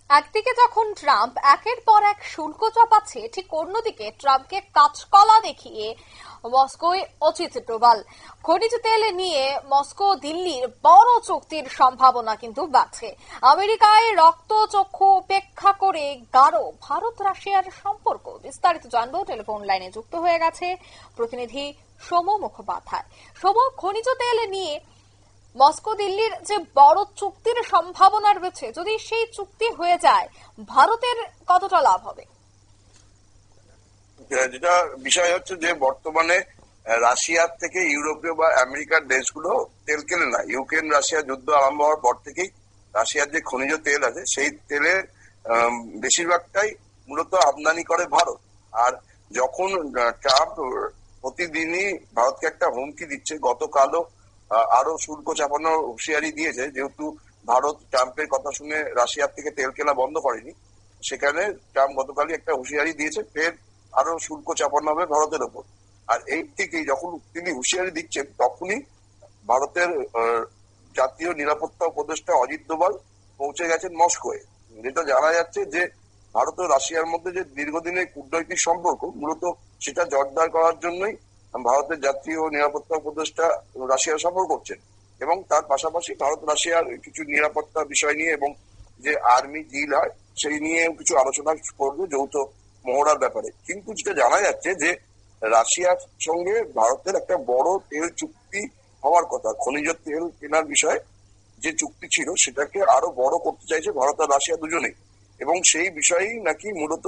একদিকে যখন ট্রাম্প একের পর এক শুল্ক চাপাচ্ছে, ঠিক অন্যদিকে ট্রাম্পকে কাঁচকলা দেখিয়ে মস্কোয় অজিত ডোভাল। খনিজ তেল নিয়ে মস্কো দিল্লির বড় চুক্তির সম্ভাবনা কিন্তু বাড়ছে। আমেরিকায় রক্তচক্ষু উপেক্ষা করে গাঢ় ভারত রাশিয়ার সম্পর্ক। বিস্তারিত জানবো, টেলিফোন লাইনে যুক্ত হয়ে গেছে প্রতিনিধি সোম মুখোপাধ্যায়। সোম, খনিজ তেল নিয়ে মস্কো দিল্লির যে বড় চুক্তির সম্ভাবনা রয়েছে, যদি সেই চুক্তি হয়ে যায়, ভারতের কতটা লাভ হবে? যেটা বিষয় হচ্ছে যে বর্তমানে রাশিয়ার থেকে ইউরোপীয় বা আমেরিকার দেশগুলো তেল কেনে না। ইউক্রেন রাশিয়া যুদ্ধ আরম্ভ হওয়ার পর থেকেই রাশিয়ার যে খনিজ তেল আছে সেই তেলের বেশিরভাগটাই মূলত আমদানি করে ভারত। আর যখন ট্রাম্প প্রতিদিনই ভারতকে একটা হুমকি দিচ্ছে, গতকালও আরো শুল্ক চাপানোর হুঁশিয়ারি দিয়েছে, যেহেতু ভারত ট্রাম্পের কথা শুনে রাশিয়ার থেকে তেল কেনা বন্ধ করেনি, সেখানে ট্রাম্প গতকালই একটা হুঁশিয়ারি দিয়েছে, ফের আরো শুল্ক চাপানো হবে ভারতের ওপর। আর এই থেকেই যখন তিনি হুঁশিয়ারি দিচ্ছেন, তখনই ভারতের জাতীয় নিরাপত্তা উপদেষ্টা অজিত ডোভাল পৌঁছে গেছেন মস্কোয়। যেটা জানা যাচ্ছে যে ভারত ও রাশিয়ার মধ্যে যে দীর্ঘদিনের কূটনৈতিক সম্পর্ক, মূলত সেটা জোরদার করার জন্যই ভারতের জাতীয় নিরাপত্তা উপদেষ্টা রাশিয়া সফর করছেন। এবং তার পাশাপাশি ভারত রাশিয়ার কিছু নিরাপত্তা বিষয় নিয়ে এবং যে আর্মি ডিল হয় সেই নিয়ে কিছু আলোচনা করবে যৌথ মহড়ার ব্যাপারে। কিন্তু যেটা জানা যাচ্ছে যে রাশিয়ার সঙ্গে ভারতের একটা বড় তেল চুক্তি হওয়ার কথা, খনিজ তেল কেনার বিষয়ে যে চুক্তি ছিল সেটাকে আরো বড় করতে চাইছে ভারত আর রাশিয়া দুজনেই। এবং সেই বিষয়েই নাকি মূলত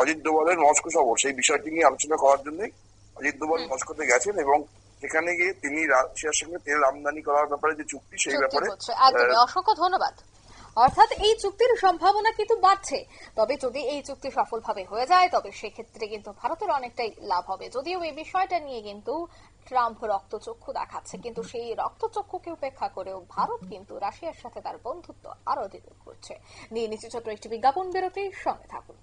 অজিত ডোভালের মস্কো সফর, সেই বিষয়টি নিয়ে আলোচনা করার জন্যই অজিত ডোভাল মস্কোতে গেছেন। এবং সেখানে গিয়ে তিনি রাশিয়ার সঙ্গে তেল আমদানি করার ব্যাপারে যে চুক্তি, সেই ব্যাপারে একদমই অসংখ্য ধন্যবাদ। অর্থাৎ এই চুক্তির সম্ভাবনা কিন্তু বাড়ছে। তবে যদি এই চুক্তি সফলভাবে হয়ে যায়, তবে সেক্ষেত্রে কিন্তু ভারতের অনেকটাই লাভ হবে। যদিও এই বিষয়টা নিয়ে কিন্তু ট্রাম্প রক্তচক্ষু দেখাচ্ছে, কিন্তু সেই রক্তচক্ষুকে উপেক্ষা করেও ভারত কিন্তু রাশিয়ার সাথে তার বন্ধুত্ব আরো দৃঢ় করছে। নিয়ে নিচ্ছে ছোট্ট একটি বিজ্ঞাপন বিরতি, সঙ্গে থাকুন।